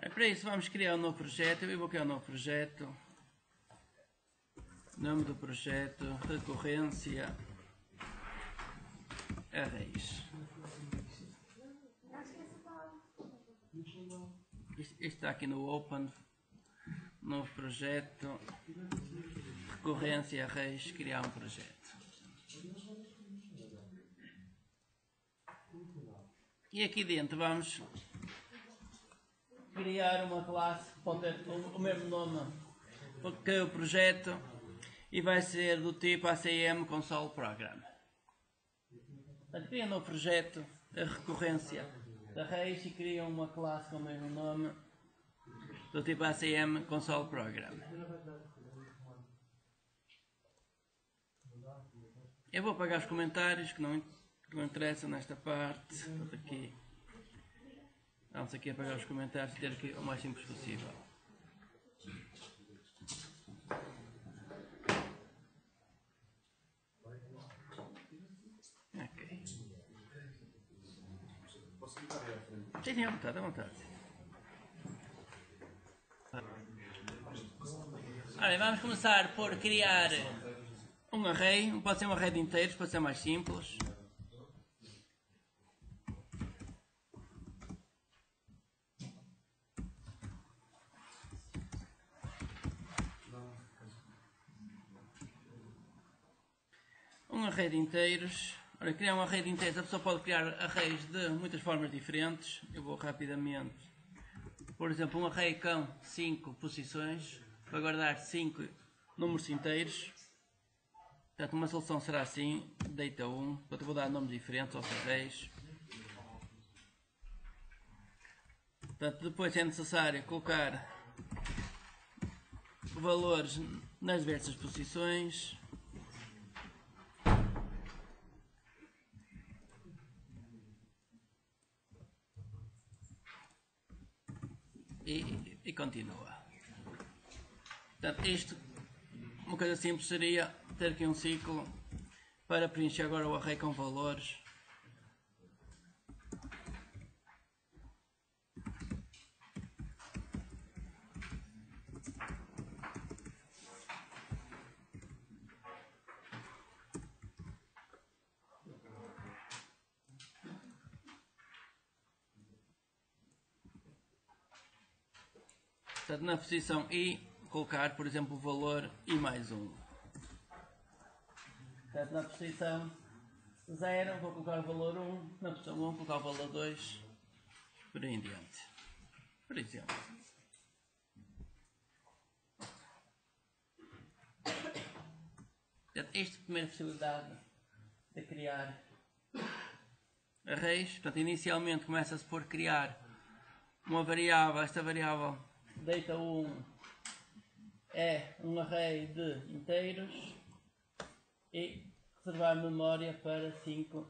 Para isso vamos criar um novo projeto. Eu vou criar um novo projeto. Nome do projeto, recorrência arrays. Isto está aqui no Open. Novo projeto, recorrência arrays, criar um projeto. E aqui dentro vamos criar uma classe que pode ter o mesmo nome que o projeto e vai ser do tipo ACM Console Program. Portanto, cria um novo projeto, a recorrência da arrays, e cria uma classe com o mesmo nome do tipo ACM Console Program. Eu vou apagar os comentários que não interessam nesta parte. Aqui. Vamos aqui apagar os comentários e ter aqui o mais simples possível. Ok. Sim, à vontade, à vontade. Olha, vamos começar por criar um array. Pode ser um array de inteiros, para ser mais simples. Um array de inteiros. Ora, criar um array de inteiros, a pessoa pode criar arrays de muitas formas diferentes. Eu vou rapidamente. Por exemplo, um array com 5 posições, para guardar 5 números inteiros. Portanto, uma solução será assim, data 1, portanto vou dar nomes diferentes aos arrays. Portanto, depois é necessário colocar valores nas diversas posições. E continua. Portanto, isto, uma coisa simples seria ter aqui um ciclo para preencher agora o array com valores. Portanto, na posição I, colocar, por exemplo, o valor I mais 1. Portanto, na posição 0, vou colocar o valor 1. Na posição 1, vou colocar o valor 2. Por aí em diante. Por exemplo. Portanto, esta é a primeira possibilidade de criar arrays. Portanto, inicialmente começa-se por criar uma variável. Esta variável data 1 é um array de inteiros e reservar memória para as 5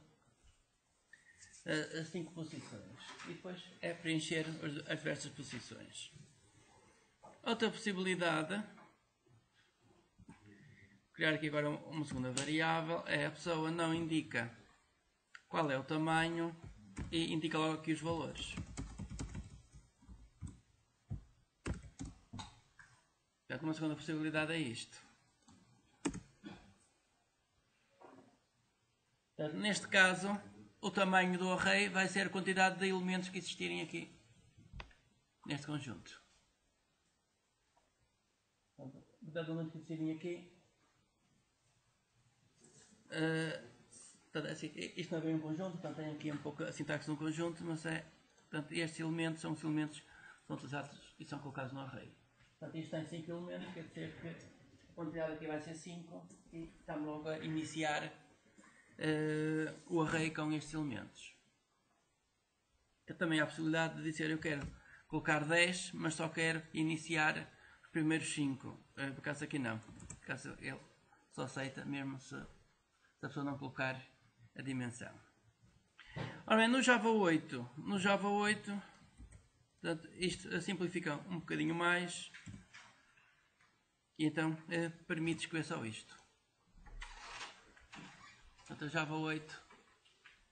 posições. E depois é preencher as diversas posições. Outra possibilidade, criar aqui agora uma segunda variável, é a pessoa não indica qual é o tamanho e indica logo aqui os valores. Portanto, uma segunda possibilidade é isto. Portanto, neste caso, o tamanho do array vai ser a quantidade de elementos que existirem aqui, neste conjunto. Portanto, a quantidade de elementos que existirem aqui. Assim, isto não é bem um conjunto, portanto tem aqui um pouco a sintaxe de um conjunto, mas é. Portanto, estes elementos são os elementos que são utilizados e são colocados no array. Portanto, isto tem 5 elementos, quer dizer que a quantidade aqui vai ser 5 e estamos logo a iniciar o array com estes elementos. Também há a possibilidade de dizer eu quero colocar 10, mas só quero iniciar os primeiros 5. Por acaso aqui não. Por acaso ele só aceita mesmo se a pessoa não colocar a dimensão. Ora bem, no Java 8, portanto, isto simplifica um bocadinho mais e então permite escrever só isto. Portanto, a Java 8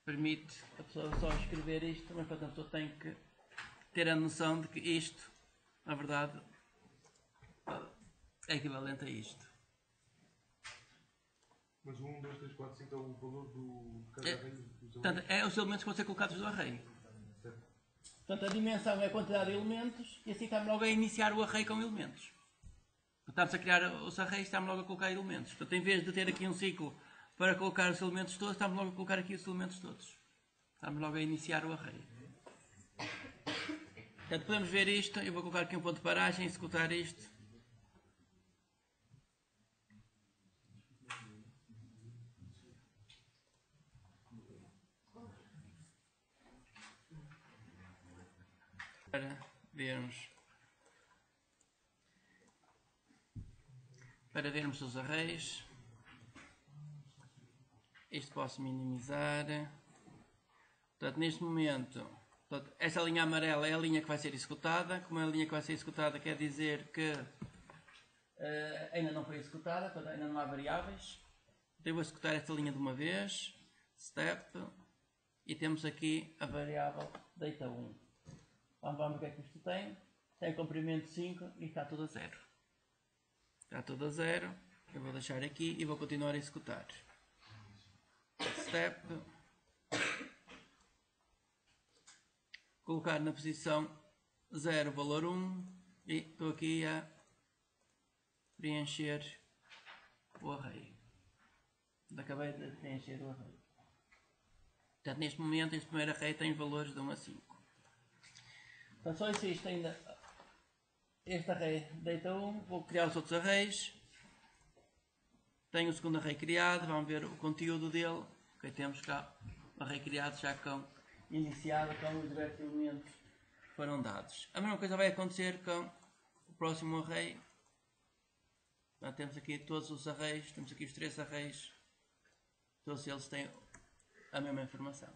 permite a pessoa só escrever isto, mas portanto a pessoa tem que ter a noção de que isto na verdade, é equivalente a isto. Mas o 1, 2, 3, 4, 5 é o valor do cada array dos Portanto, é os elementos que vão ser colocados no array. Certo. Portanto, a dimensão é a quantidade de elementos e assim estamos logo a iniciar o array com elementos. Estamos a criar os arrays, estamos logo a colocar elementos. Portanto, em vez de ter aqui um ciclo para colocar os elementos todos, estamos logo a colocar aqui os elementos todos. Estamos logo a iniciar o array. Portanto, podemos ver isto. Eu vou colocar aqui um ponto de paragem, executar isto. Para vermos os arrays. Isto posso minimizar. Portanto, neste momento, esta linha amarela é a linha que vai ser executada. Como é a linha que vai ser executada, quer dizer que ainda não foi executada, portanto, ainda não há variáveis. Então, eu vou executar esta linha de uma vez. Step. E temos aqui a variável data1. Vamos ver o que é que isto tem. Tem comprimento 5 e está tudo a 0. Está tudo a 0. Eu vou deixar aqui e vou continuar a executar. Step. Colocar na posição 0 valor 1 e estou aqui a preencher o array. Acabei de preencher o array. Portanto, neste momento, este primeiro array tem valores de 1 a 5. Então, só existe ainda este array data 1. Vou criar os outros arrays. Tenho o segundo array criado. Vamos ver o conteúdo dele. Okay, temos cá o array criado já iniciado com os diversos elementos que foram dados. A mesma coisa vai acontecer com o próximo array. Então, temos aqui todos os arrays. Temos aqui os 3 arrays. Todos eles têm a mesma informação.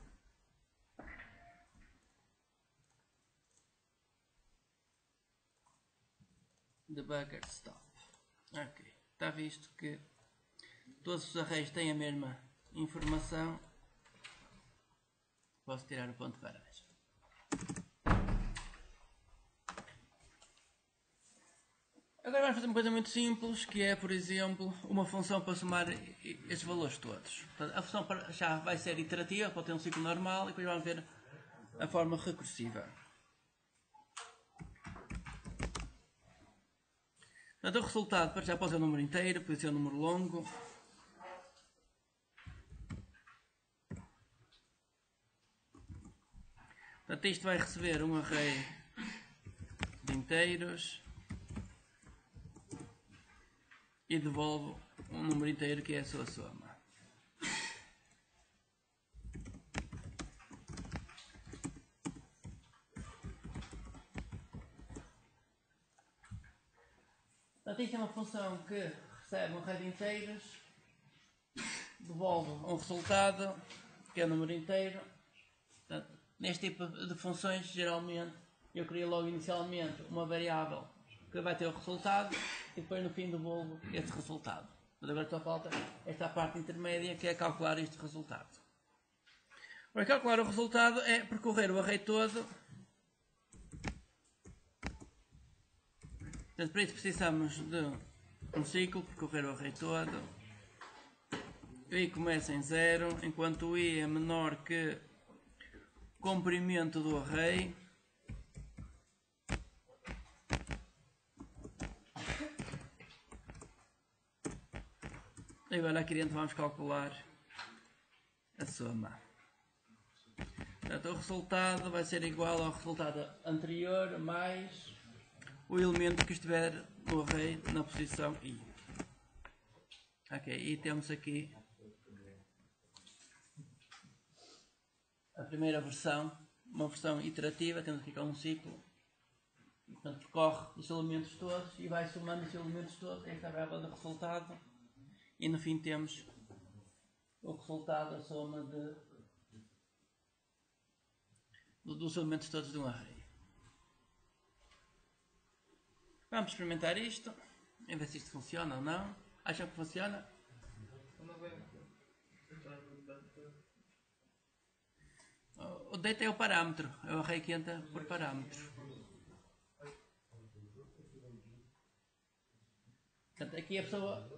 Debugger stop. Ok. Está visto que todos os arrays têm a mesma informação. Posso tirar o ponto de paragem. Agora vamos fazer uma coisa muito simples, que é, por exemplo, uma função para somar estes valores todos. Portanto, a função já vai ser iterativa, pode ter um ciclo normal, e depois vamos ver a forma recursiva. Portanto, o resultado já pode ser um número inteiro, pode ser um número longo. Portanto, isto vai receber um array de inteiros e devolve um número inteiro que é a sua soma. Portanto, isto é uma função que recebe um array de inteiros, devolve um resultado que é o número inteiro. Portanto, neste tipo de funções, geralmente, eu crio logo inicialmente uma variável que vai ter o resultado e depois no fim devolvo esse resultado. Mas agora só falta esta parte intermédia que é calcular este resultado. Para calcular o resultado é percorrer o array todo. Portanto, para isso precisamos de um ciclo, percorrer o array todo. O i começa em 0, enquanto o i é menor que o comprimento do array. Agora aqui dentro vamos calcular a soma. Portanto, o resultado vai ser igual ao resultado anterior mais o elemento que estiver no array na posição i. Ok, e temos aqui a primeira versão, uma versão iterativa, temos aqui com um ciclo. Portanto, percorre os elementos todos e vai somando os elementos todos, esta é a variável de resultado. E no fim temos o resultado, a soma dos elementos todos de um array. Vamos experimentar isto, e ver se isto funciona ou não. Acham que funciona? O data é o parâmetro, é o array que entra por parâmetro. Portanto, aqui a pessoa,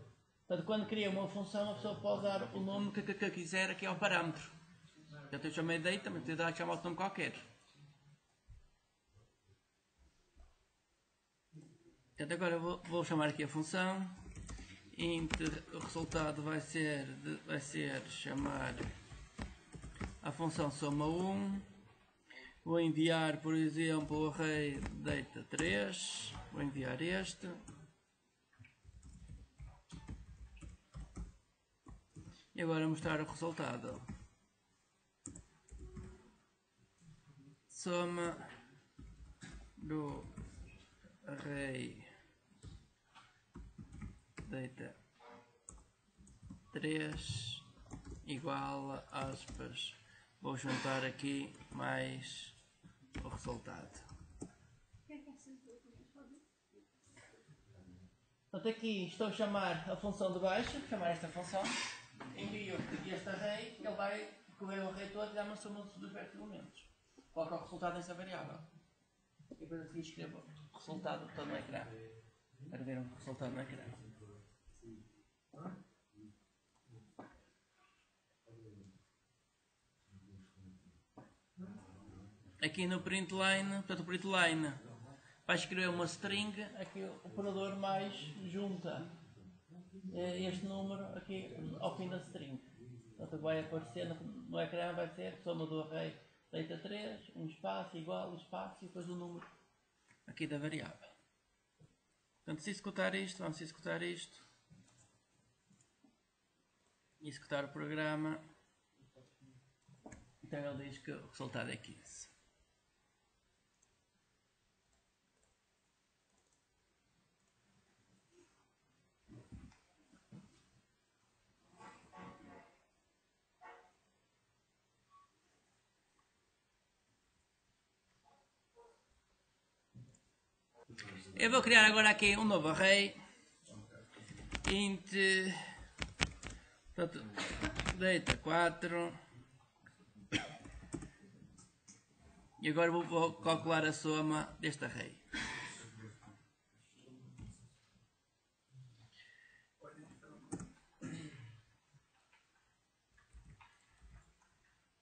portanto, quando cria uma função, a pessoa pode dar o nome que quiser aqui ao parâmetro. Eu chamei data, mas podia chamar outro nome qualquer. Portanto, agora vou chamar aqui a função. O resultado vai ser chamar a função soma 1. Vou enviar, por exemplo, o array data 3. Vou enviar este. E agora mostrar o resultado. Soma do array data 3 igual a aspas. Vou juntar aqui mais o resultado. Portanto, aqui estou a chamar a função de baixo, chamar esta função, envio este array, ele vai correr o array todo e dá-me a soma dos elementos. Coloca o resultado nessa variável. E depois aqui escrevo o resultado todo no ecrã. Para ver o resultado no ecrã. Aqui no println, portanto o println vai escrever uma string, aqui o operador mais junta este número aqui ao fim da string. Portanto vai aparecer no ecrã, vai ser soma do array data 3, um espaço igual, espaço e depois o número aqui da variável. Portanto, se executar isto, vamos executar isto. Executar o programa. Então ele diz que o resultado é 15. Eu vou criar agora aqui um novo array. Int portanto, data 4. E agora vou calcular a soma deste array.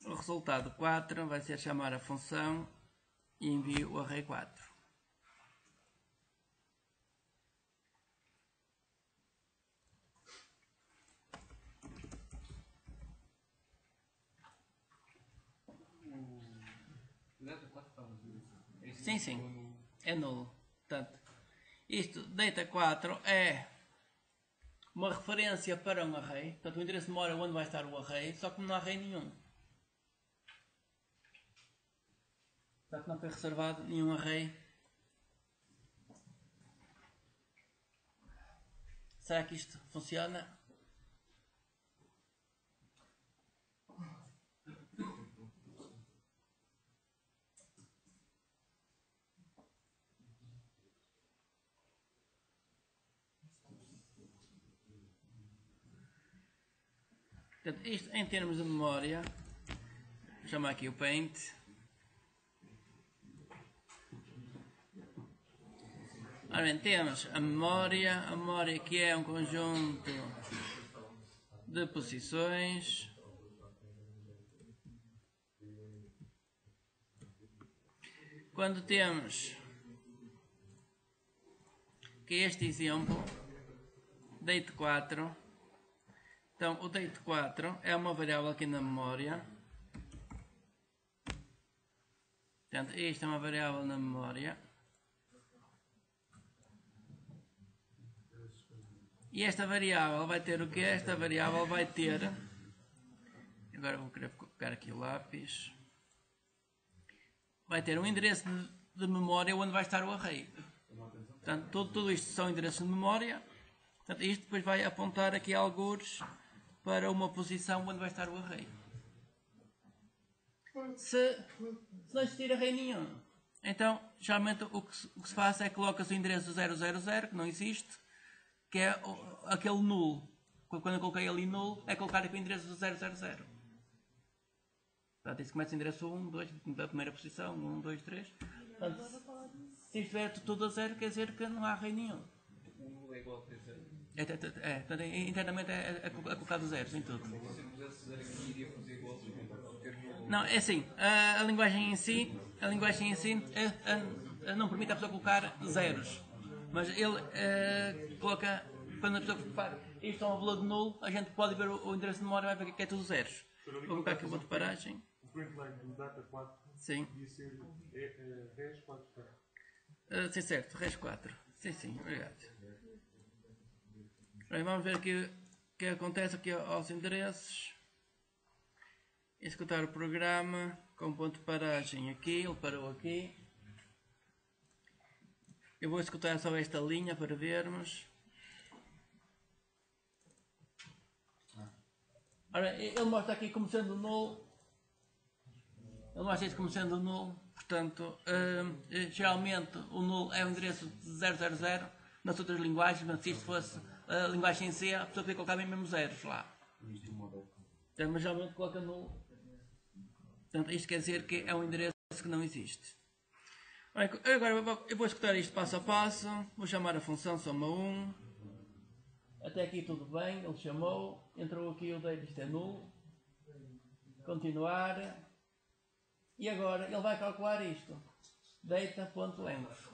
O resultado 4 vai ser chamar a função e envio o array 4. Sim, é nulo. Portanto, isto, data 4 é uma referência para um array. Portanto, o endereço de memória onde vai estar o array, só que não há array nenhum. Portanto, não foi reservado nenhum array. Será que isto funciona? Portanto, isto em termos de memória, vou chamar aqui o paint. Ora bem, temos a memória que é um conjunto de posições. Quando temos que este exemplo, date 4, então o date 4 é uma variável aqui na memória. Portanto, isto é uma variável na memória. E esta variável vai ter o que? Esta variável vai ter, agora vou querer colocar aqui o lápis, vai ter um endereço de memória onde vai estar o array. Portanto, tudo isto são endereços de memória. Portanto, isto depois vai apontar aqui algures para uma posição onde vai estar o array. Se não existir array nenhum, então geralmente o que se faz é que coloca-se o endereço 000, que não existe, que é aquele nulo. Quando eu coloquei ali nulo, é colocar aqui o endereço do 000. Portanto, isso começa o endereço 1, 2, da primeira posição, 1, 2, 3. Portanto, se estiver tudo a 0, quer dizer que não há array nenhum. O nulo é igual a 3 zeros. Portanto, internamente é colocado zeros em tudo. Se eu pusesse 0 aqui, iria fazer igual a ter nulo. Não, é assim, a linguagem em si não permite a pessoa colocar zeros. Mas ele coloca, quando a pessoa faz isto é um valor de nulo, a gente pode ver o endereço de memória e vai ver que é tudo zeros. Vou colocar aqui o ponto de paragem. O print line do data 4 Sim. devia ser res 4 Sim, certo, res 4. Sim, obrigado. Bem, vamos ver aqui o que acontece aqui aos endereços. Executar o programa com ponto de paragem aqui, ele parou aqui. Eu vou executar só esta linha para vermos. Ora, ele mostra aqui como sendo nulo. Ele mostra isto como sendo nulo. Portanto, geralmente o nulo é o endereço de 000 nas outras linguagens, mas se isto fosse a linguagem em C, a pessoa podia colocar bem mesmo zeros lá. Mas geralmente coloca nulo. Portanto, isto quer dizer que é um endereço que não existe. Agora eu vou executar isto passo a passo. Vou chamar a função soma1. Até aqui tudo bem, ele chamou. Entrou aqui o date, isto é nulo. Continuar. E agora ele vai calcular isto. Data.length.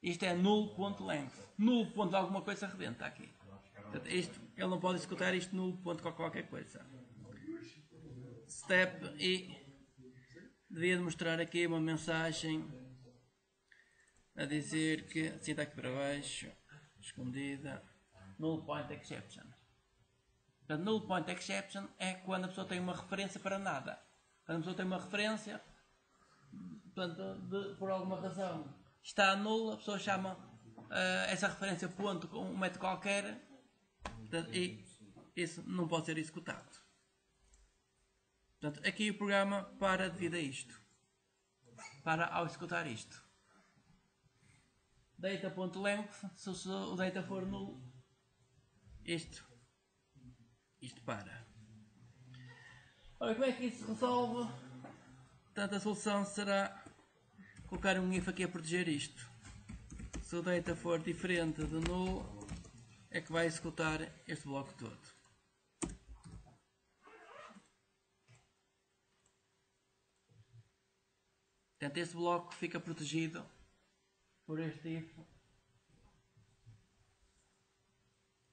Isto é null.length. Null ponto alguma coisa rebenta aqui. Portanto, ele não pode executar isto null ponto qualquer coisa. Step e devia mostrar aqui uma mensagem a dizer que, assim está aqui para baixo, escondida, null point exception. Portanto, null point exception é quando a pessoa tem uma referência para nada. Quando a pessoa tem uma referência, portanto, por alguma razão está nula, a pessoa chama essa referência ponto com um método qualquer, portanto, e isso não pode ser executado. Portanto, aqui o programa para devido a isto. Para ao executar isto. Data.length, se o data for nulo, isto para. Ora, como é que isso se resolve? Portanto, a solução será colocar um if aqui a proteger isto. Se o data for diferente de null, é que vai executar este bloco todo. Portanto, este bloco fica protegido por este if.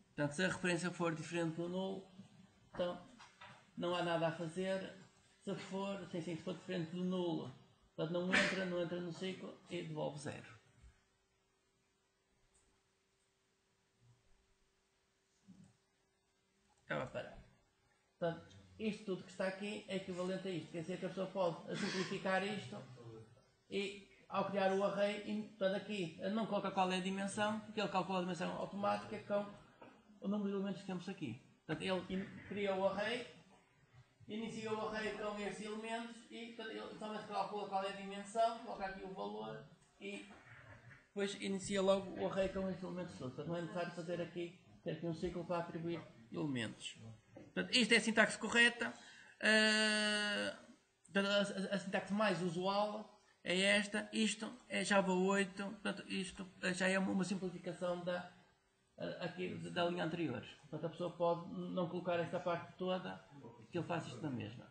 Portanto, se a referência for diferente do null, então não há nada a fazer. Se for diferente do null, portanto não entra no ciclo e devolve 0. Estava a parar. Portanto, isto tudo que está aqui é equivalente a isto. Quer dizer que a pessoa pode simplificar isto e ao criar o array, portanto aqui não coloca qual é a dimensão, porque ele calcula a dimensão automática com o número de elementos que temos aqui. Portanto, ele cria o array, inicia o array com estes elementos e portanto, ele somente calcula qual é a dimensão, coloca aqui o valor e depois inicia logo o array com estes elementos todos. Portanto, não é necessário fazer aqui, ter aqui um ciclo para atribuir elementos. Portanto, isto é a sintaxe correta. A sintaxe mais usual é esta. Isto é Java 8. Portanto, isto já é uma simplificação da linha anterior. Portanto, a pessoa pode não colocar esta parte toda, que ele faz isto na mesma.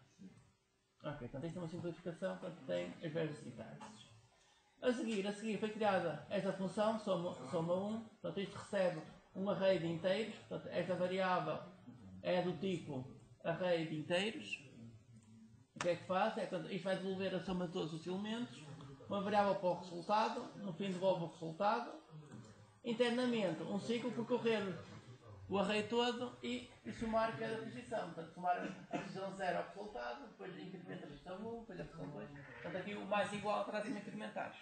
Ok, portanto, isto é uma simplificação. Portanto, tem as várias sintaxes. A seguir foi criada esta função, soma1. Portanto, isto recebe um array de inteiros. Portanto, esta variável é do tipo array de inteiros. O que é que faz? Portanto, isto vai devolver a soma de todos os elementos. Uma variável para o resultado. No fim devolve o resultado. Internamente, um ciclo percorrer o array todo e somar cada posição. Portanto, somar a posição 0 ao resultado, depois incrementa a posição 1, depois a posição 2. Portanto, aqui o mais igual traz incrementares.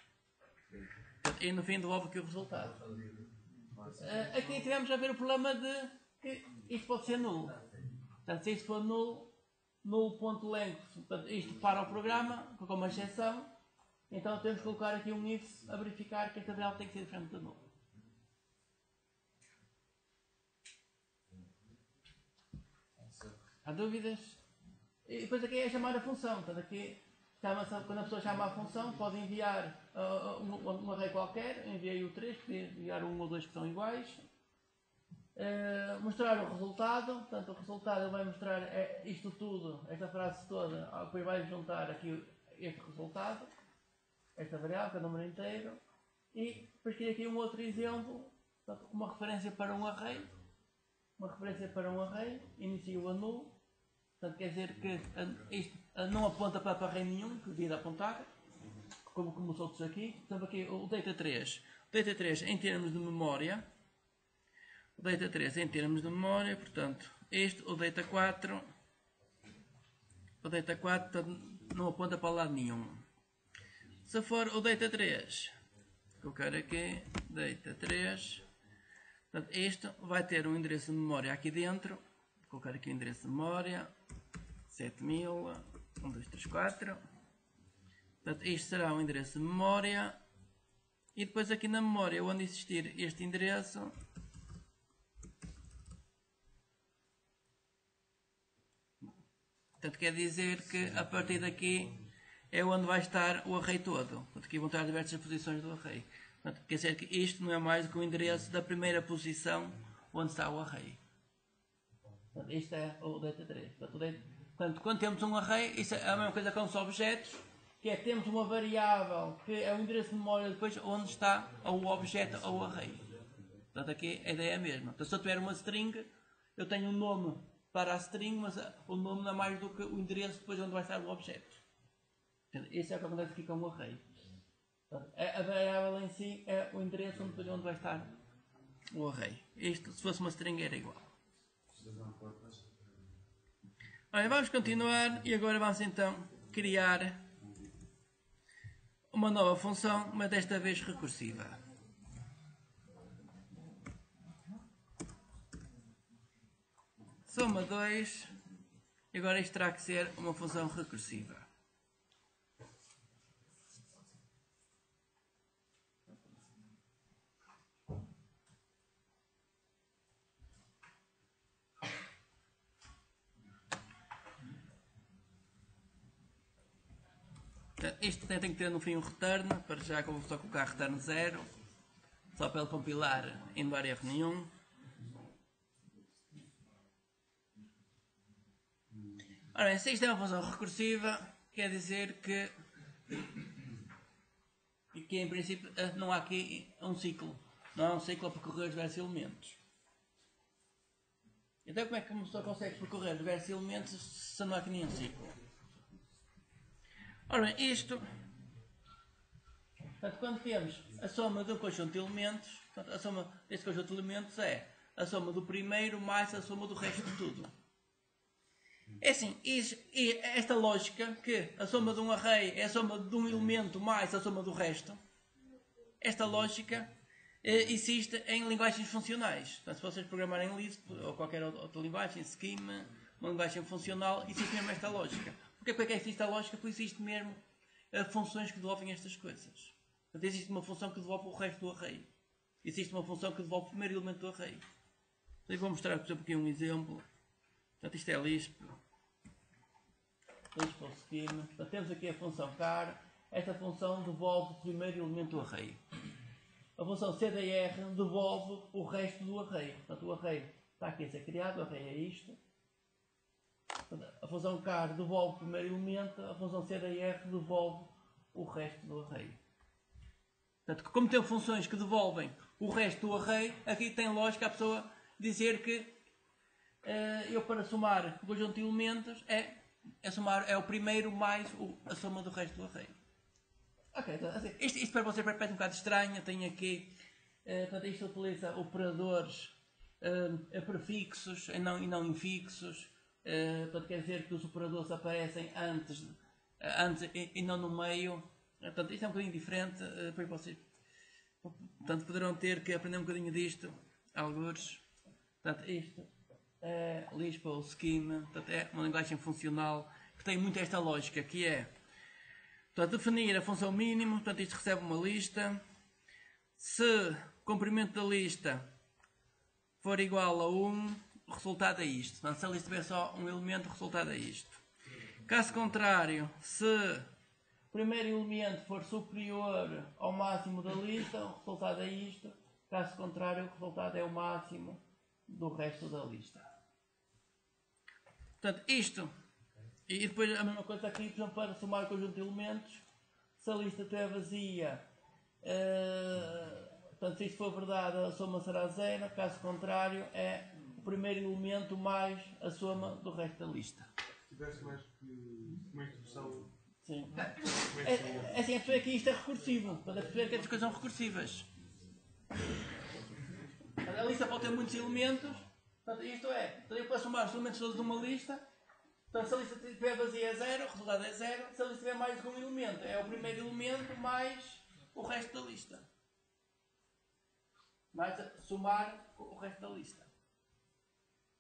E no fim devolve aqui o resultado. Aqui tivemos a ver o problema de que isto pode ser nulo. Portanto, se isto for null.length, portanto, isto para o programa, com uma exceção, então temos que colocar aqui um if a verificar que esta variável tem que ser diferente do null. Há dúvidas? E depois aqui é chamar a função. Portanto, aqui quando a pessoa chama a função, pode enviar um array qualquer, enviei o 3, podia enviar um ou dois que são iguais. Mostrar o resultado, portanto o resultado ele vai mostrar isto tudo, esta frase toda, depois vai juntar aqui este resultado, esta variável, que é o número inteiro, e depois queria aqui um outro exemplo, portanto, uma referência para um array, inicio a null, portanto quer dizer que isto não aponta para array nenhum, que devia apontar, como os outros aqui. Portanto aqui o data3 em termos de memória, portanto, o data4 não aponta para lado nenhum. Se for o data3, colocar aqui, data3, portanto, isto vai ter um endereço de memória aqui dentro, vou colocar aqui o endereço de memória, 7000, 1234, portanto, isto será um endereço de memória, e depois aqui na memória, onde existir este endereço, portanto, quer dizer que a partir daqui é onde vai estar o array todo. Portanto, aqui vão estar diversas posições do array. Portanto, quer dizer que isto não é mais do que o endereço da primeira posição onde está o array. Portanto, isto é o data3. Portanto, quando temos um array, isso é a mesma coisa com os objetos, que é temos uma variável que é o endereço de memória depois onde está o objeto ou o array. Portanto, aqui a ideia é a mesma. Então, se eu tiver uma string, eu tenho um nome para a string, mas o nome não é mais do que o endereço depois onde vai estar o objeto. Isso é o que acontece aqui com o array. A variável em si é o endereço onde vai estar o array. Isto, se fosse uma string, era igual. Olha, vamos continuar e agora vamos então criar uma nova função, mas desta vez recursiva. Soma 2, e agora isto terá que ser uma função recursiva. Isto tem que ter no fim um return, para já que eu vou só colocar return 0, só para ele compilar e não dar erro nenhum. Ora bem, se isto é uma função recursiva, quer dizer que em princípio não há aqui um ciclo. Não há um ciclo a percorrer os diversos elementos. Então como é que uma pessoa consegue percorrer os diversos elementos se não há aqui nenhum ciclo? Ora bem, isto, portanto, quando temos a soma de um conjunto de elementos, portanto, a soma deste conjunto de elementos é a soma do primeiro mais a soma do resto de tudo. É assim, esta lógica que a soma de um array é a soma de um elemento mais a soma do resto, esta lógica existe em linguagens funcionais. Portanto, se vocês programarem em Lisp ou qualquer outra linguagem, Scheme, uma linguagem funcional, existe mesmo esta lógica. Porquê é que existe a lógica? Porque existe mesmo funções que devolvem estas coisas. Portanto, existe uma função que devolve o resto do array. Existe uma função que devolve o primeiro elemento do array. Então, eu vou mostrar, por exemplo, aqui um exemplo. Portanto, isto é Lisp. Lisp ou Scheme. Portanto, temos aqui a função char. Esta função devolve o primeiro elemento do array. A função cdr devolve o resto do array. Portanto, o array está aqui a ser criado, o array é isto. A função char devolve o primeiro elemento, a função cdr devolve o resto do array. Portanto, como tem funções que devolvem o resto do array, aqui tem lógica a pessoa dizer que eu para somar o conjunto de elementos é o primeiro mais a soma do resto do array. Ok, então, assim, isto para você parece um bocado estranho. Tem aqui, portanto, isto utiliza operadores prefixos e não infixos. Portanto, quer dizer que os operadores aparecem antes e não no meio. Portanto, isto é um bocadinho diferente. Depois vocês poderão ter que aprender um bocadinho disto, alguns. Portanto, isto é Lisp ou Scheme. Portanto, é uma linguagem funcional que tem muito esta lógica, que é, portanto, definir a função mínimo. Portanto, isto recebe uma lista. Se o comprimento da lista for igual a 1, o resultado é isto. Portanto, se a lista tiver só um elemento, o resultado é isto. Caso contrário, se primeiro elemento for superior ao máximo da lista, o resultado é isto. Caso contrário, o resultado é o máximo do resto da lista. Portanto, isto. E depois a mesma coisa aqui, por exemplo, para somar o conjunto de elementos. Se a lista estiver vazia, portanto, se isto for verdade, a soma será 0. Caso contrário, é o primeiro elemento mais a soma do resto da lista. Se tivesse mais que uma instrução. Sim. É assim, é perceber que isto é recursivo. Para perceber que estas coisas são recursivas. A lista pode ter muitos elementos. Portanto, isto é, então eu posso somar os elementos todos de uma lista. Portanto, se a lista estiver vazia é 0, o resultado é 0. Se a lista tiver mais do que um elemento, é o primeiro elemento mais o resto da lista. Mais somar o resto da lista.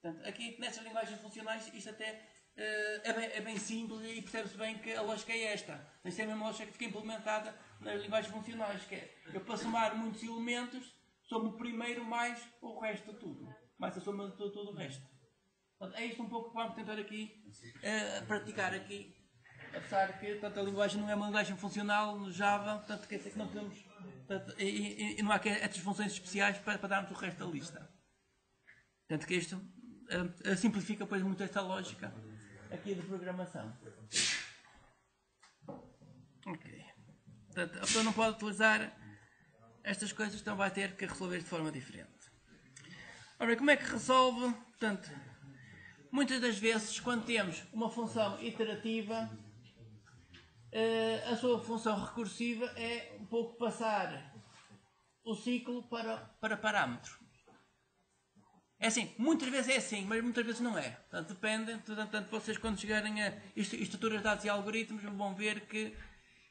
Portanto, aqui nestas linguagens funcionais isto até é bem simples e percebe-se bem que a lógica é esta. Esta é a mesma lógica que fica implementada nas linguagens funcionais, que é eu para somar muitos elementos somo o primeiro mais o resto de tudo. Mais a soma de todo o resto. Portanto, é isto um pouco que vamos tentar aqui praticar aqui. Apesar que a linguagem não é uma linguagem funcional no Java, portanto quer dizer que não podemos. Portanto, e não há estas funções especiais para darmos o resto da lista. Portanto que isto simplifica pois muito esta lógica aqui de programação. Ok. Portanto, a pessoa não pode utilizar estas coisas, então vai ter que resolver de forma diferente. Ora, como é que resolve? Portanto, muitas das vezes, quando temos uma função iterativa, a sua função recursiva é um pouco passar o ciclo para parâmetro. É assim, muitas vezes é assim, mas muitas vezes não é. Portanto, depende. Portanto, vocês quando chegarem a estruturas de dados e algoritmos vão ver que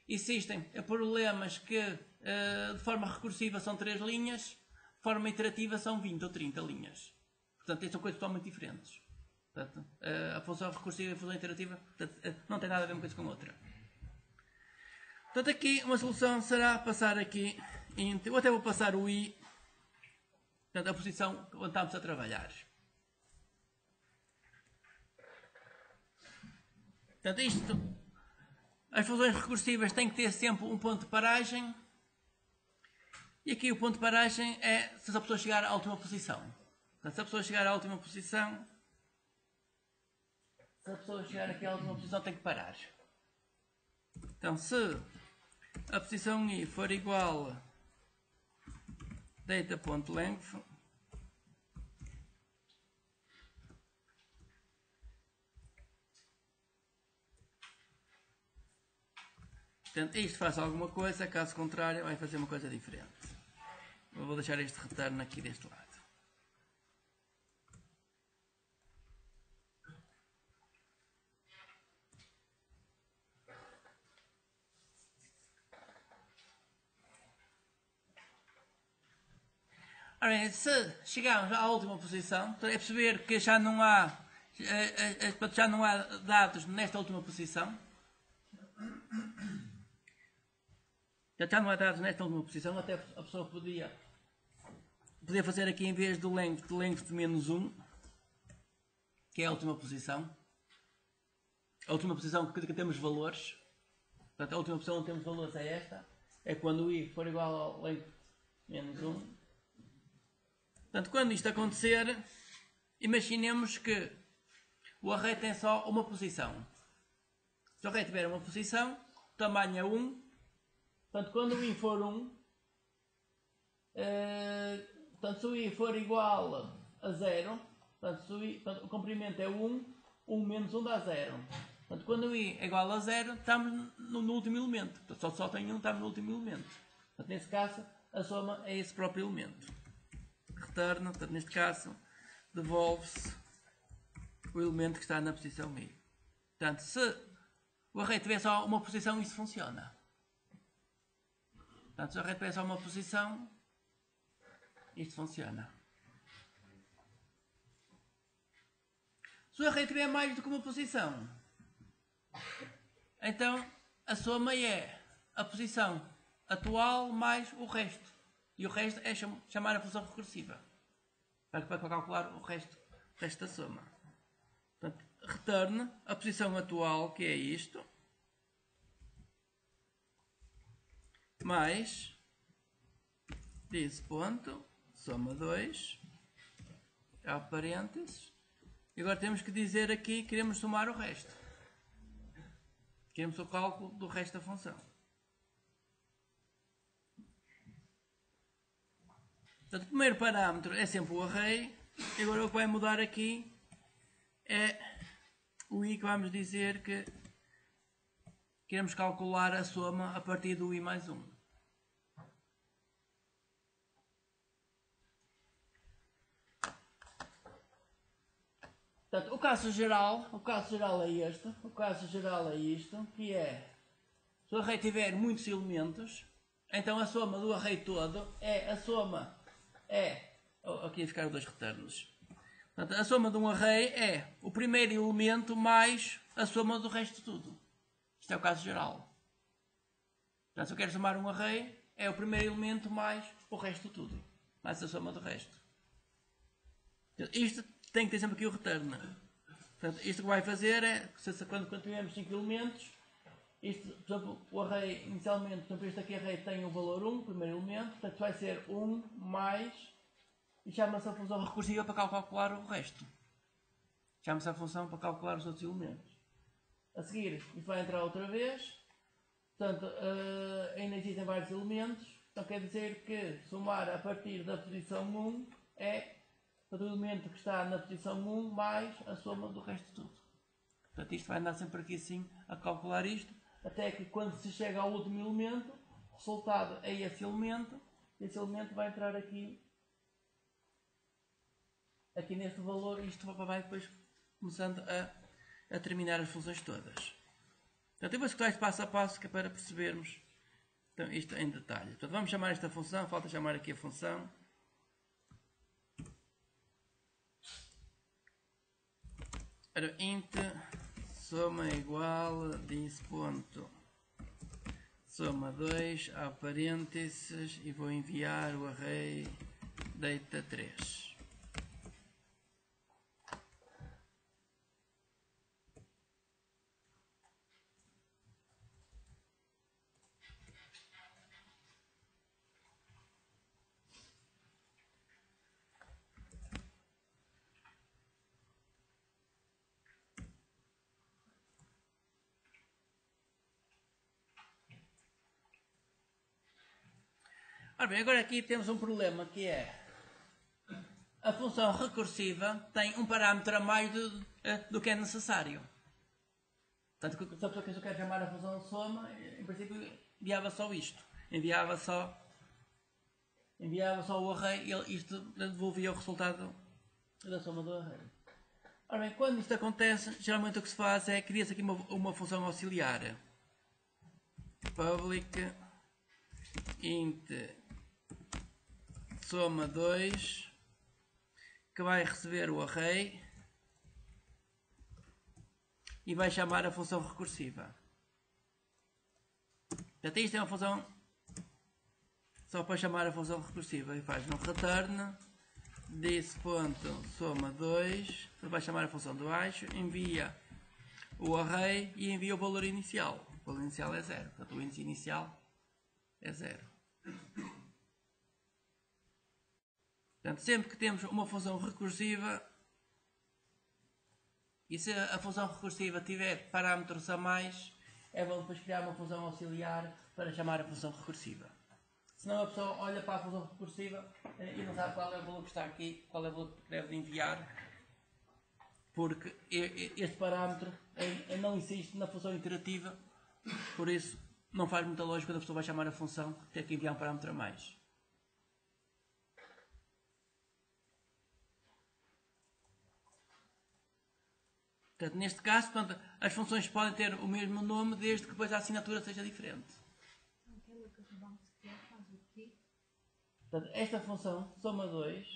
existem problemas que de forma recursiva são 3 linhas, de forma iterativa são 20 ou 30 linhas. Portanto, são coisas totalmente diferentes. Portanto, a função recursiva e a função iterativa não tem nada a ver uma coisa com a outra. Portanto, aqui uma solução será passar aqui, eu até vou passar o i, portanto, a posição onde estamos a trabalhar. Portanto, isto, as funções recursivas têm que ter sempre um ponto de paragem. E aqui o ponto de paragem é se a pessoa chegar à última posição. Portanto, se a pessoa chegar à última posição, aqui à última posição tem que parar. Então, se a posição i for igual a data.length, portanto, isto faz alguma coisa, caso contrário vai fazer uma coisa diferente. Eu vou deixar este retorno aqui deste lado. Ora, se chegarmos à última posição, é perceber que já não há dados nesta última posição. Já não há dados nesta última posição, até a pessoa podia fazer aqui em vez do length de menos 1, que é a última posição. A última posição que temos valores. Portanto, a última posição onde temos valores é esta. É quando o i for igual ao length menos 1. Portanto, quando isto acontecer, imaginemos que o array tem só uma posição. Se o array tiver uma posição, o tamanho é 1. Portanto, quando o i for 1, portanto, se o i for igual a 0, portanto, o comprimento é 1, 1 menos 1 dá 0. Portanto, quando o i é igual a 0, estamos no último elemento. Portanto, só tem 1, estamos no último elemento. Portanto, nesse caso, a soma é esse próprio elemento. Retorna, portanto, neste caso, devolve-se o elemento que está na posição i. Portanto, se o array tiver só uma posição, isso funciona. Portanto, se o array tiver só uma posição, isto funciona. Se o array tiver mais do que uma posição, então a soma é a posição atual mais o resto. E o resto é chamar a função recursiva. Para calcular o resto da soma. Portanto, retorna a posição atual, que é isto. mais desse ponto, soma 2, abre parênteses, e agora temos que dizer aqui que queremos somar o resto. Queremos o cálculo do resto da função. Portanto, o primeiro parâmetro é sempre o array, e agora o que vai mudar aqui é o i, que vamos dizer que queremos calcular a soma a partir do i mais 1. Portanto, o caso geral é este, o caso geral é isto, que é, se o array tiver muitos elementos, então a soma do array todo é a soma, aqui ia ficar os dois retornos. Portanto, a soma de um array é o primeiro elemento mais a soma do resto de tudo. Isto é o caso geral. Portanto, se eu quero somar um array, é o primeiro elemento mais o resto de tudo, mais a soma do resto. Isto tem que ter sempre aqui o return. Portanto, isto que vai fazer é, quando tivermos 5 elementos, isto, por exemplo, o array inicialmente, portanto, este aqui array tem o valor 1, primeiro elemento, portanto vai ser 1 mais, e chama-se a função recursiva para calcular o resto. Chama-se a função para calcular os outros elementos. A seguir, isto vai entrar outra vez, portanto, ainda existem vários elementos, então quer dizer que somar a partir da posição 1 é o elemento que está na posição 1 mais a soma do resto de tudo. Portanto, isto vai andar sempre aqui assim a calcular isto, até que quando se chega ao último elemento, o resultado é esse elemento vai entrar aqui neste valor, e isto vai depois começando a terminar as funções todas. Portanto, eu vou executar isto passo a passo, que é para percebermos então, isto em detalhe. Portanto, vamos chamar esta função, falta chamar aqui a função. Ora, int soma igual desse ponto soma 2 a parênteses e vou enviar o array data 3. Ora bem, agora aqui temos um problema, que é a função recursiva tem um parâmetro a mais do que é necessário. Portanto, se a pessoa que eu quero chamar a função soma, em princípio enviava só isto. Enviava só o array e isto devolvia o resultado da soma do array. Ora bem, quando isto acontece, geralmente o que se faz é criar aqui uma função auxiliar. Public int soma 2, que vai receber o array e vai chamar a função recursiva. Portanto, isto é uma função só para chamar a função recursiva, e faz um return desse ponto soma 2, vai chamar a função de baixo, envia o array e envia o valor inicial. O valor inicial é 0, portanto o índice inicial é 0. Portanto, sempre que temos uma função recursiva, e se a função recursiva tiver parâmetros a mais, é bom depois criar uma função auxiliar para chamar a função recursiva. Senão a pessoa olha para a função recursiva e não sabe qual é o valor que está aqui, qual é o valor que deve enviar, porque este parâmetro não existe na função iterativa, por isso não faz muita lógica quando a pessoa vai chamar a função ter que enviar um parâmetro a mais. Portanto, neste caso, portanto, as funções podem ter o mesmo nome desde que depois a assinatura seja diferente. Portanto, esta função, soma 2,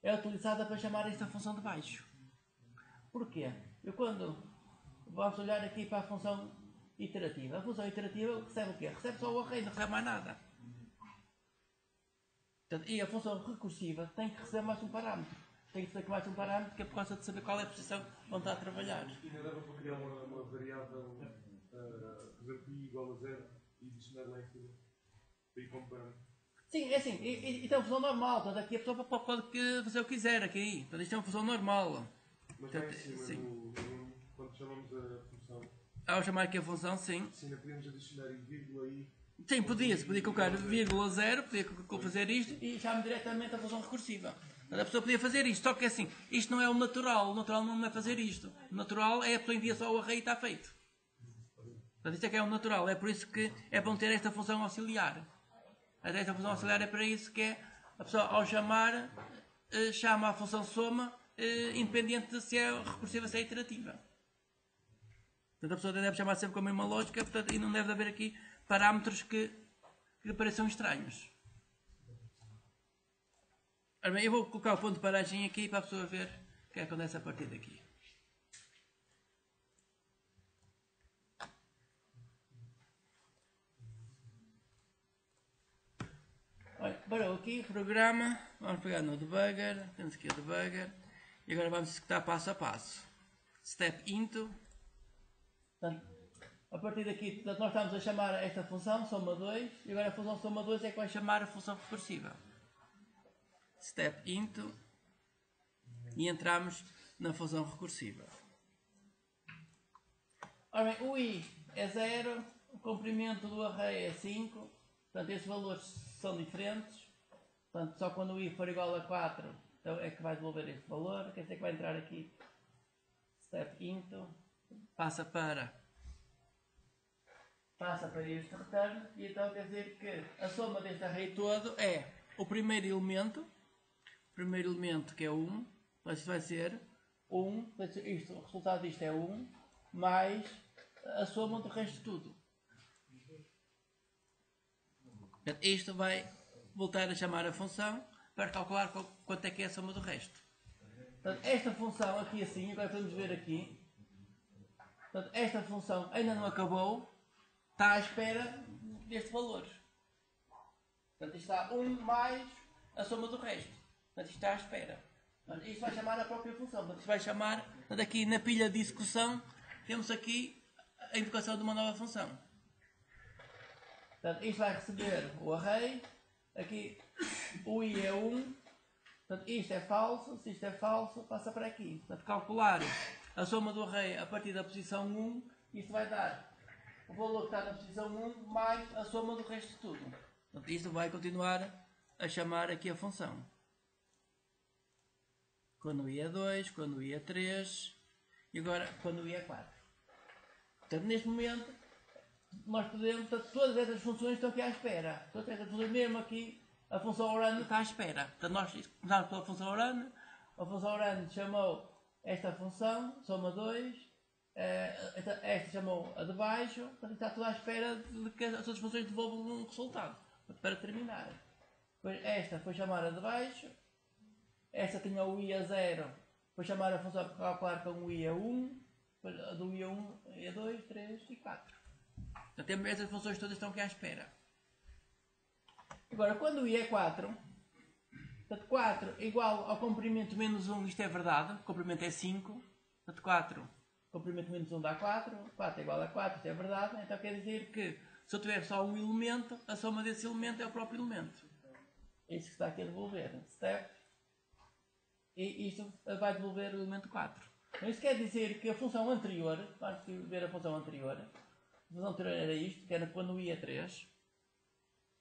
é utilizada para chamar esta função de baixo. Porquê? Eu quando vamos olhar aqui para a função iterativa, a função iterativa recebe o quê? Recebe só o array, não recebe mais nada. Portanto, e a função recursiva tem que receber mais um parâmetro. Tem que receber mais um parâmetro que é por causa de saber qual é a posição onde está a trabalhar. E ainda dava para criar uma variável, por exemplo, i igual a 0 e adicionar lá em cima. Sim, é assim, e tem uma função normal, portanto aqui a pessoa pode fazer o que quiser aqui, portanto isto é uma função normal. Mas está em Portanto, cima, sim. quando chamamos a função, Ao chamar aqui a função, sim. se ainda podíamos adicionar em vírgula aí. Sim, podia colocar vírgula 0, podia fazer isto e chama diretamente a função recursiva. Portanto, a pessoa podia fazer isto, só que assim, isto não é o natural não é fazer isto. O natural é a pessoa envia só o array e está feito. Portanto, isto é que é o natural, é por isso que é bom ter esta função auxiliar. Esta função auxiliar é para isso que é a pessoa ao chamar, chama a função soma, independente de se é recursiva ou se é iterativa. Portanto, a pessoa deve chamar sempre com a mesma lógica, portanto, e não deve haver aqui parâmetros que pareçam estranhos. Ora bem, eu vou colocar o ponto de paragem aqui para a pessoa ver o que acontece a partir daqui. Olha, parou aqui o programa, vamos pegar no debugger, temos aqui o debugger, e agora vamos executar passo a passo. Step into. Portanto, a partir daqui, portanto, nós estamos a chamar esta função, soma 2, e agora a função soma 2 é que vai chamar a função recursiva. Step into, e entramos na função recursiva. Ora bem, o i é 0, o comprimento do array é 5, portanto esses valores são diferentes, portanto só quando o i for igual a 4 então é que vai devolver este valor, quer dizer que vai entrar aqui, step into, passa para este return, e então quer dizer que a soma deste array todo é o primeiro elemento que é 1, então isto vai ser 1, o resultado disto é 1, mais a soma do resto de tudo. Isto vai voltar a chamar a função para calcular quanto é que é a soma do resto. Portanto, esta função aqui assim, agora podemos ver aqui, portanto, esta função ainda não acabou, está à espera deste valor. Portanto, isto está 1 mais a soma do resto. Portanto, isto está à espera. Portanto, isto vai chamar a própria função. Portanto, isto vai chamar, portanto, aqui na pilha de execução, temos aqui a invocação de uma nova função. Portanto, isto vai receber o array, aqui o i é 1, portanto, isto é falso, se isto é falso, passa para aqui. Portanto, calcular a soma do array a partir da posição 1, isto vai dar o valor que está na posição 1 mais a soma do resto de tudo. Portanto, isto vai continuar a chamar aqui a função. Quando o i é 2, quando o i é 3 e agora quando o i é 4. Portanto, neste momento, nós podemos, portanto, todas essas funções estão aqui à espera. Todas essas funções, mesmo aqui, a função run está à espera. Portanto, nós começamos pela função run, a função run chamou esta função, soma 2, esta chamou a de baixo, portanto, está tudo à espera de que as outras funções devolvam um resultado, para terminar. Depois, esta foi chamar a de baixo, esta tinha o i a 0, foi chamar a função para calcular com o i a 1, depois a do i a 1 é 2, 3 e 4. Portanto, essas funções todas estão aqui à espera. Agora, quando o i é 4, portanto, 4 é igual ao comprimento menos 1, isto é verdade, o comprimento é 5, portanto, 4, comprimento menos 1 dá 4, 4 é igual a 4, isto é verdade, então quer dizer que se eu tiver só um elemento, a soma desse elemento é o próprio elemento. É isso que está aqui a devolver. Step. E isto vai devolver o elemento 4. Então, isso quer dizer que a função anterior, vamos ver a função anterior, a função anterior era isto, que era quando o i é 3.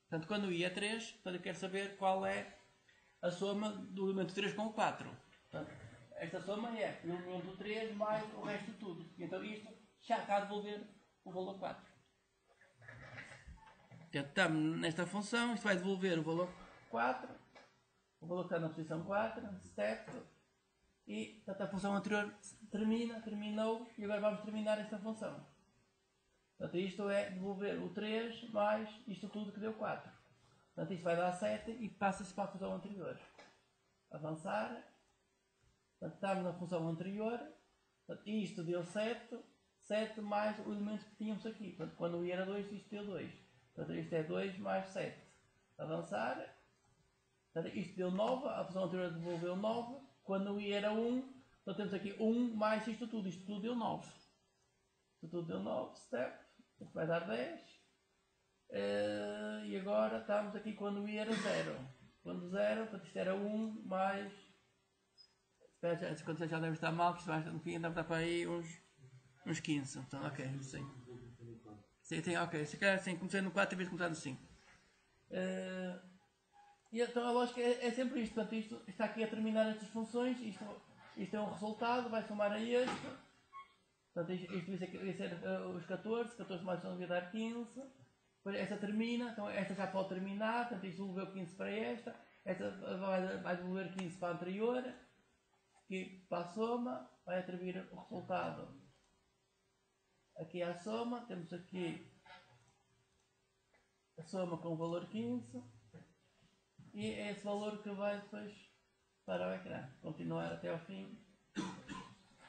Portanto, quando o i é 3, portanto, eu quero saber qual é a soma do elemento 3 com o 4. Portanto, esta soma é o elemento 3 mais o resto de tudo. Então isto já está a devolver o valor 4. Portanto, estamos nesta função, isto vai devolver o valor 4, o valor que está na posição 4, step, e portanto, a função anterior terminou, e agora vamos terminar esta função. Portanto, isto é devolver o 3 mais isto tudo que deu 4. Portanto, isto vai dar 7 e passa-se para a função anterior. Avançar. Portanto, estamos na função anterior. Portanto, isto deu 7. 7 mais o elemento que tínhamos aqui. Portanto, quando o i era 2, isto deu 2. Portanto, isto é 2 mais 7. Avançar. Portanto, isto deu 9. A função anterior devolveu 9. Quando o i era 1, então temos aqui 1 mais isto tudo. Isto tudo deu 9. Isto tudo deu 9. Step. Isto vai dar 10. E agora estamos aqui quando o I era 0. Quando 0, portanto isto era 1 mais. Quando já deve estar mal, que isto vai no fim, deve dar para aí uns 15. Então, ok, sim. Sim, ok. Se calhar assim, comecei no 4 em vez de começar no 5. E então a lógica é sempre isto. Portanto, isto está aqui a terminar estas funções. Isto é um resultado, vai somar a este. Portanto, isto devia ser os 14. 14 mais 1 devia dar 15. Depois esta termina, então esta já pode terminar. Portanto, isto devolveu 15 para esta. Esta vai devolver 15 para a anterior. Aqui para a soma, vai atribuir o resultado aqui à soma. Temos aqui a soma com o valor 15 e é esse valor que vai depois para o ecrã, continuar até ao fim.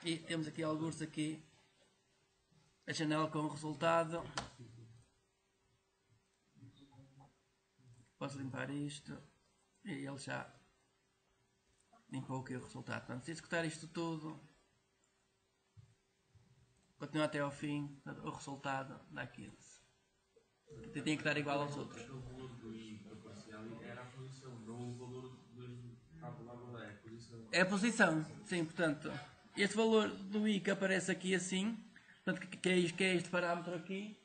E temos aqui alguns aqui a janela com o resultado. Posso limpar isto e ele já limpou aqui o resultado. Portanto, se executar isto tudo, continuar até ao fim, o resultado dá 15. Tem que dar igual aos outros. O valor do I que aparecia ali era a posição, não o valor calculado é a posição. É a posição, sim, portanto, este valor do I que aparece aqui assim, portanto, que é este parâmetro aqui,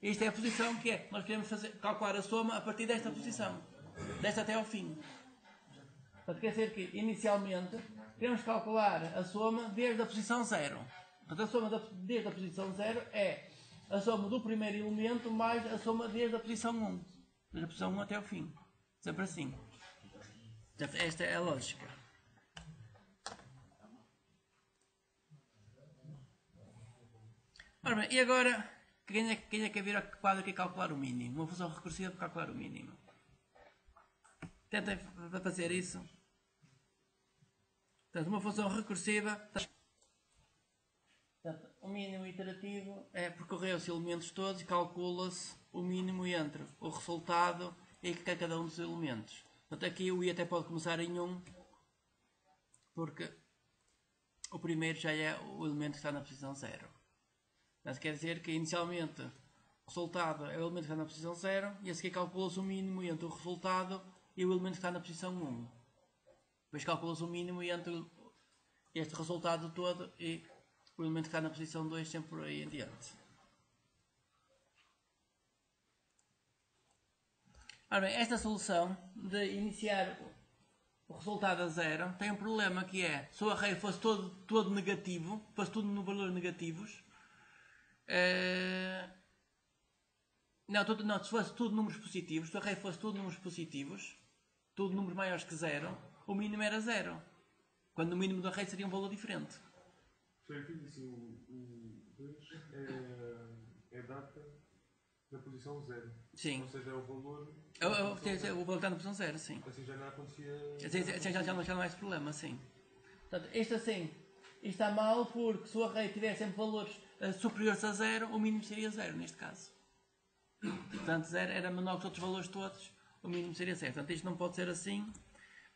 isto é a posição que é. Nós queremos calcular a soma a partir desta posição, desta até ao fim. Portanto, quer dizer que, inicialmente, queremos calcular a soma desde a posição 0. Portanto, a soma desde a posição 0 é a soma do primeiro elemento mais a soma desde a posição 1. Desde a posição 1 até ao fim. Sempre assim. Portanto, esta é a lógica. Ora bem, e agora, quem é que vir ao quadro aqui calcular o mínimo? Uma função recursiva para calcular o mínimo. Tentem fazer isso. Portanto, uma função recursiva. Portanto, o mínimo iterativo é percorrer os elementos todos e calcula-se o mínimo entre o resultado e cada um dos elementos. Portanto, aqui o I até pode começar em 1, porque o primeiro já é o elemento que está na posição 0. Mas quer dizer que inicialmente o resultado é o elemento que está na posição 0 e a seguir calcula-se o mínimo entre o resultado e o elemento que está na posição 1. Depois calcula-se o mínimo entre este resultado todo e o elemento que está na posição 2, sempre por aí em diante. Ora bem, esta solução de iniciar o resultado a 0 tem um problema que é, se o array fosse todo negativo, fosse tudo no valores negativos, se fosse tudo números positivos, se o array fosse tudo números positivos, tudo números maiores que 0, o mínimo era 0. Quando o mínimo do array seria um valor diferente. Foi aqui disse o 2 é data na posição 0. Sim. Ou seja, é o valor. O valor está na posição 0, sim. Assim já não acontecia. Já não é esse problema, sim. Portanto, isto assim, isto está mal porque se o array tiver sempre valores superiores a 0, o mínimo seria 0 neste caso. Portanto, 0 era menor que os outros valores todos, o mínimo seria 0. Portanto, isto não pode ser assim.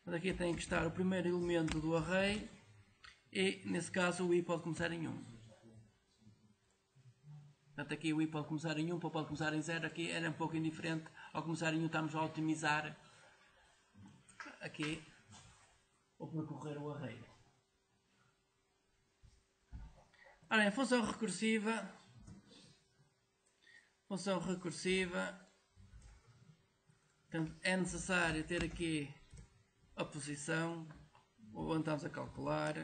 Portanto, aqui tem que estar o primeiro elemento do array e, nesse caso, o I pode começar em 1. Portanto, aqui o I pode começar em 1, pode começar em 0. Aqui era um pouco indiferente. Ao começar em 1 estamos a otimizar aqui o percorrer o array. Ora bem, função recursiva. Portanto, é necessário ter aqui a posição onde estamos a calcular.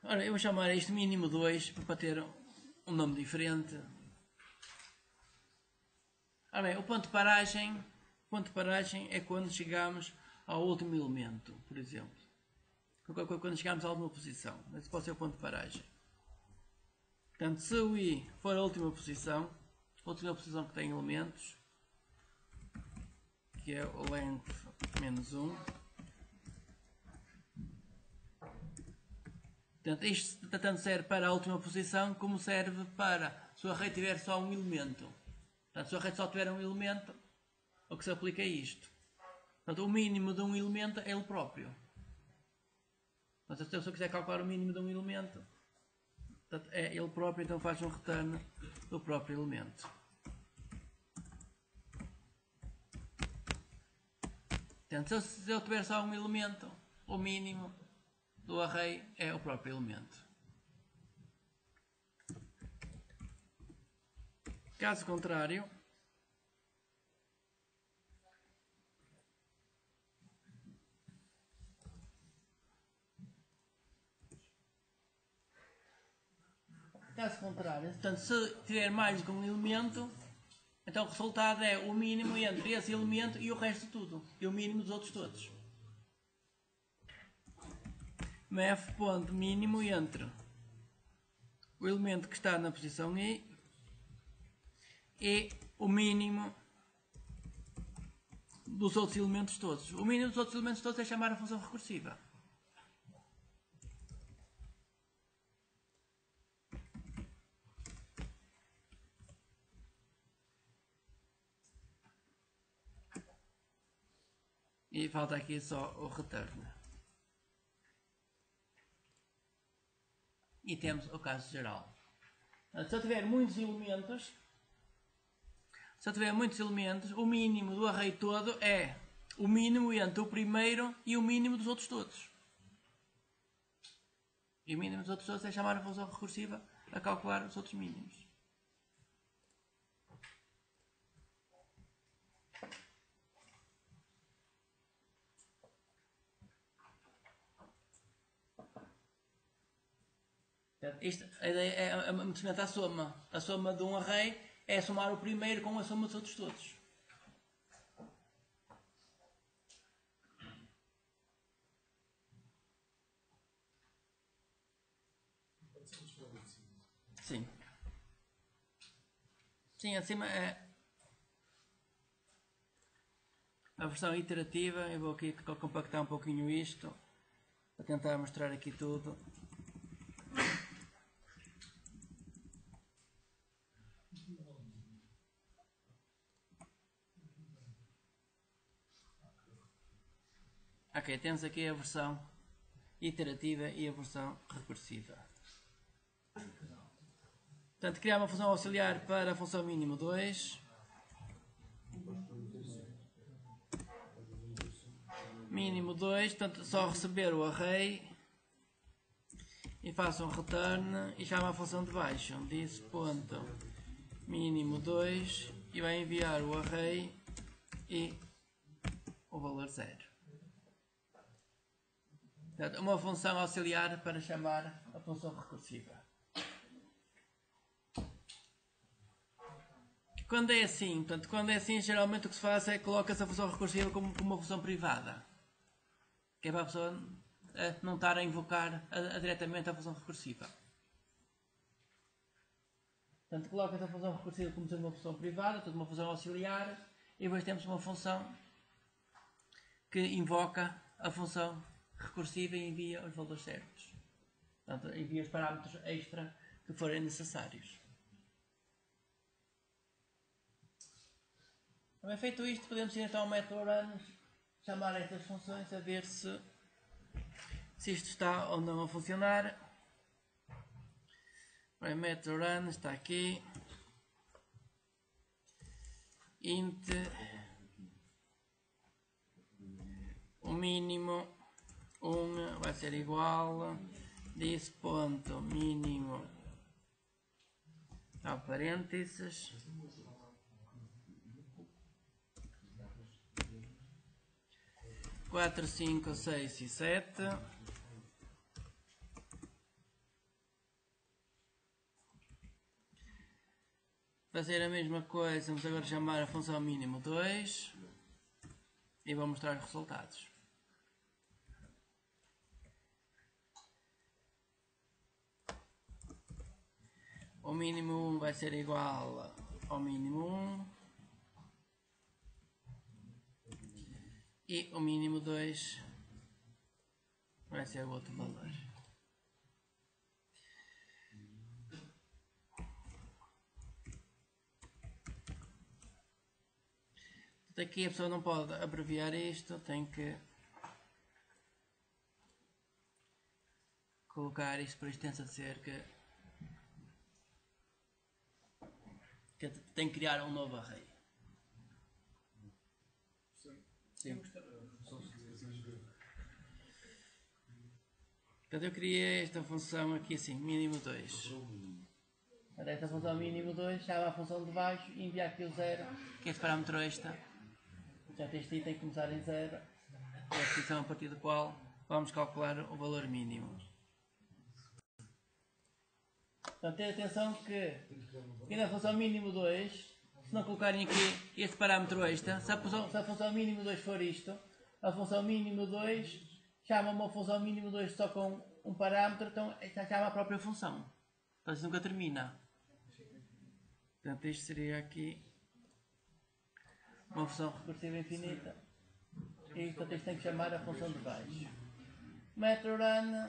Ora, eu vou chamar isto mínimo 2 para ter um nome diferente. Ora bem, o ponto de paragem é quando chegamos ao último elemento, por exemplo. Quando chegamos a alguma posição. Esse pode ser o ponto de paragem. Portanto, se o I for a última posição que tem elementos, que é o length menos 1. Portanto, isto tanto serve para a última posição como serve para se o array tiver só um elemento. Portanto, se o array só tiver um elemento, o que se aplica é isto. Portanto, o mínimo de um elemento é ele próprio. Portanto, se eu quiser calcular o mínimo de um elemento, Portanto, é ele próprio, então faz um return do próprio elemento. Portanto, se eu tiver só um elemento, o mínimo do array é o próprio elemento. Caso contrário, portanto, se tiver mais do que um elemento, então o resultado é o mínimo entre esse elemento e o resto de tudo, e o mínimo dos outros todos. Math.mínimo entre o elemento que está na posição I e o mínimo dos outros elementos todos. O mínimo dos outros elementos todos é chamar a função recursiva. E falta aqui só o return. E temos o caso geral. Se eu tiver muitos elementos, o mínimo do array todo é o mínimo entre o primeiro e o mínimo dos outros todos. E o mínimo dos outros todos é chamar a função recursiva a calcular os outros mínimos. A ideia é muito semelhante à soma. A soma de um array é somar o primeiro com a soma dos outros todos. Sim. Sim, acima é a versão iterativa. Eu vou aqui compactar um pouquinho isto para tentar mostrar aqui tudo. Ok, temos aqui a versão iterativa e a versão recursiva. Portanto, criar uma função auxiliar para a função mínimo 2. Mínimo 2, portanto, só receber o array e faço um return e chama a função de baixo. Diz ponto mínimo 2 e vai enviar o array e o valor 0. Portanto, uma função auxiliar para chamar a função recursiva. Quando é assim, geralmente o que se faz é coloca-se a função recursiva como uma função privada. Que é para a pessoa não estar a invocar diretamente a função recursiva. Portanto, coloca-se a função recursiva como sendo uma função privada, portanto uma função auxiliar, e depois temos uma função que invoca a função recursiva e envia os valores certos. Portanto, envia os parâmetros extra que forem necessários. Também feito isto, podemos ir então ao método run, chamar estas funções a ver se isto está ou não a funcionar. O método run está aqui. Int o mínimo 1 vai ser igual this ponto mínimo a parênteses 4, 5, 6 e 7. Fazer a mesma coisa, vamos agora chamar a função mínimo 2 e vou mostrar os resultados. O mínimo 1 vai ser igual ao mínimo 1 e o mínimo 2 vai ser o outro valor. Aqui a pessoa não pode abreviar isto, tem que colocar isto por extensa de cerca que tem que criar um novo array. Sim. Portanto, eu criei esta função aqui assim, mínimo 2. Esta função mínimo 2 chama a função de baixo e envia aqui o 0, que é esse parâmetro extra. Portanto, este item tem que começar em 0, é a posição a partir do qual vamos calcular o valor mínimo. Portanto, tenha atenção que aqui na função mínimo 2, se não colocarem aqui este parâmetro extra, se a função mínimo 2 for isto, a função mínimo 2 chama uma função mínimo 2 só com um parâmetro, então chama a própria função. Então isso nunca termina. Portanto, isto seria aqui uma função recursiva infinita. E portanto isto tem que chamar a função de baixo. MetroRun,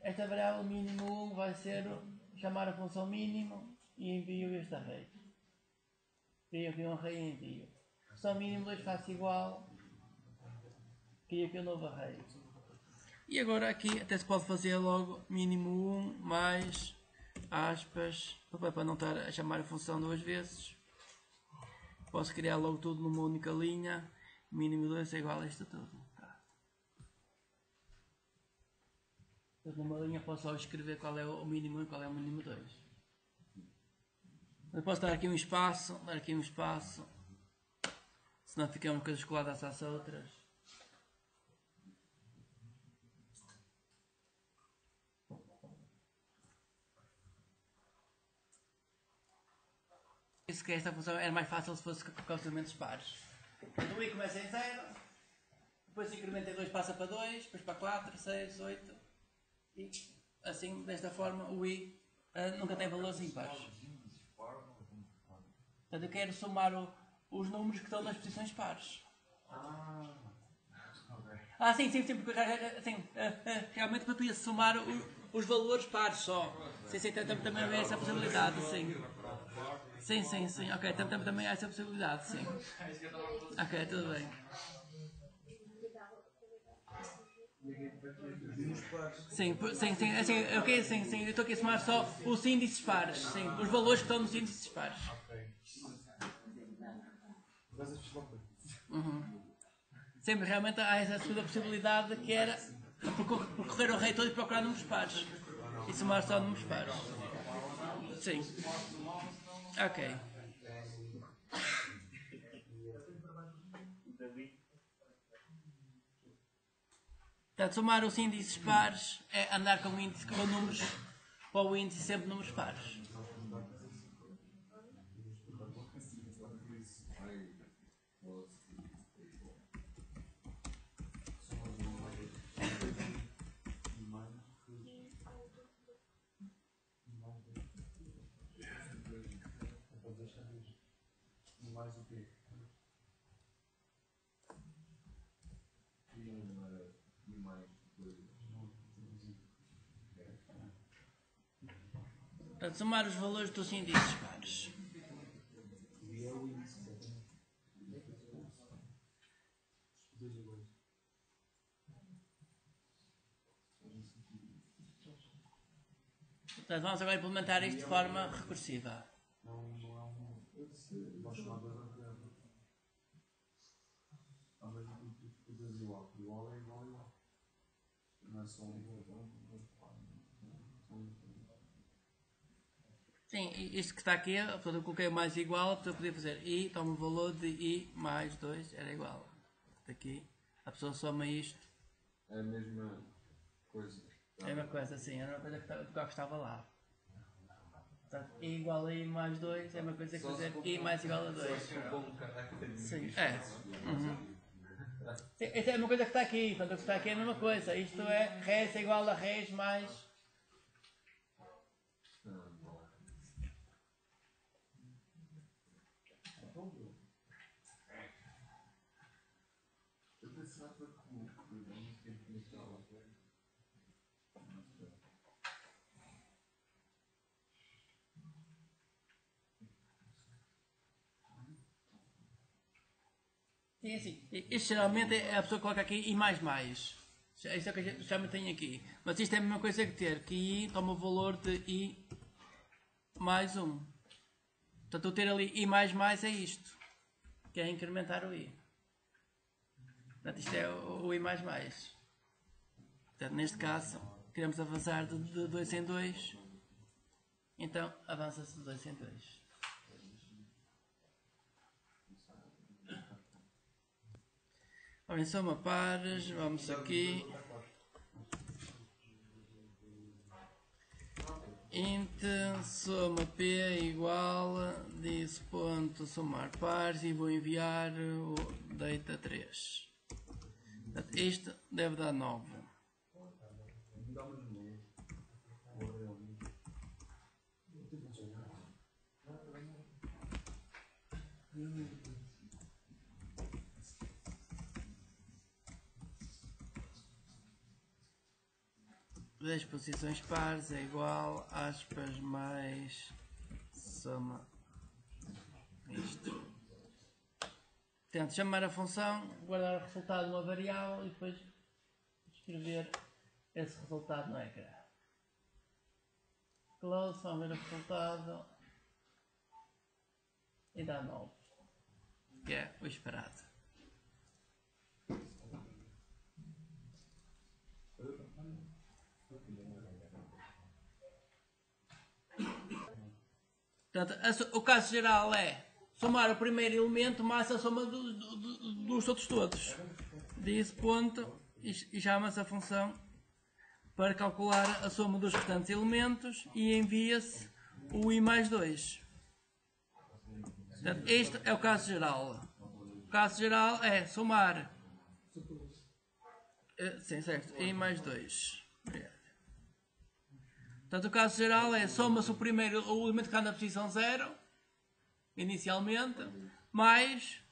esta variável mínimo 1 vai ser chamar a função mínimo e envio este array. Crio aqui um array e envio. Função mínimo 2 faço igual. Crio aqui um novo array. E agora aqui até se pode fazer logo mínimo 1 mais aspas, para não estar a chamar a função duas vezes. Posso criar logo tudo numa única linha. Mínimo 2 é igual a isto tudo. Tá. Numa linha posso só escrever qual é o mínimo 1 e qual é o mínimo 2. Eu posso dar aqui um espaço, senão ficam coisas coladas às outras. Isso que esta função era mais fácil se fosse com os elementos pares. Então o i começa em 0, depois se incrementa em 2 passa para 2, depois para 4, 6, 8 e assim, desta forma, o i nunca tem valores ímpares. Portanto, eu quero somar os números que estão nas posições pares. Sim, porque realmente para tu ia somar os valores pares só. Sim, também há essa possibilidade, sim. Sim, ok, também há essa possibilidade, sim. Ok, tudo bem. Sim, eu estou aqui a somar só os índices pares, sim, os valores que estão nos índices pares. Sim, mas realmente há essa segunda possibilidade que era percorrer o array todo e procurar números pares. E somar só números pares. Sim. Ok. Portanto, somar os índices pares é andar com números para o índice sempre números pares. Mais o quê? Portanto, somar os valores dos índices pares. Portanto, vamos agora implementar isto de forma recursiva. Sim, isto que está aqui, eu coloquei o mais igual, a pessoa podia fazer i, toma o valor de i mais 2, era igual. Aqui, a pessoa soma isto. É a mesma coisa. É a mesma coisa, sim, era uma coisa que estava lá. Portanto, i igual a i mais 2 é uma coisa que fazer i mais igual a 2. Sim, é. Esta é uma coisa que está aqui, portanto o que está aqui é a mesma coisa. Isto é res é igual a res mais... Sim, assim, isto geralmente a pessoa coloca aqui i mais mais. Isto é o que a gente já tem aqui. Mas isto é a mesma coisa que ter que i toma o valor de i mais 1. Portanto, o ter ali I é isto, que é incrementar o I. Portanto, isto é o I++. Portanto, neste caso, queremos avançar de 2 em 2, então avança-se de 2 em 2. Ora, em soma pares, vamos aqui. Int soma P igual diz ponto somar pares e vou enviar o data 3. Portanto, isto deve dar 9. Das posições pares é igual aspas mais soma isto. Portanto, chamar a função, guardar o resultado numa variável e depois escrever esse resultado no ecrã. Close, vamos ver o resultado e dá 9, que é o esperado. Portanto, o caso geral é somar o primeiro elemento mais a soma dos outros todos. Diz ponto e chama-se a função para calcular a soma dos restantes elementos e envia-se o I mais 2. Portanto, este é o caso geral. O caso geral é somar. Sim, certo. I mais 2. Portanto, o caso geral é soma-se o elemento que está na posição 0, inicialmente, mais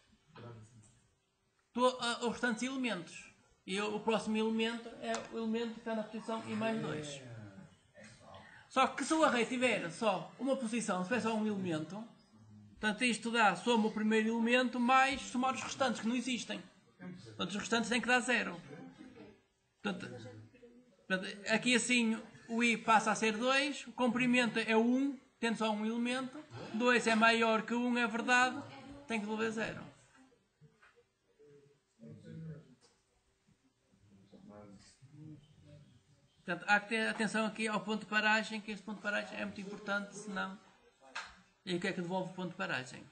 os restantes elementos. E o próximo elemento é o elemento que está na posição I mais 2. Só que se o array tiver só uma posição, se tiver só um elemento, portanto isto dá soma o primeiro elemento mais somar os restantes que não existem. Portanto, os restantes têm que dar 0. Portanto, aqui assim o I passa a ser 2, o comprimento é 1, tendo só um elemento, 2 é maior que 1, é verdade, tem que devolver 0. Portanto, há que ter atenção aqui ao ponto de paragem, que este ponto de paragem é muito importante, senão... E o que é que devolve o ponto de paragem?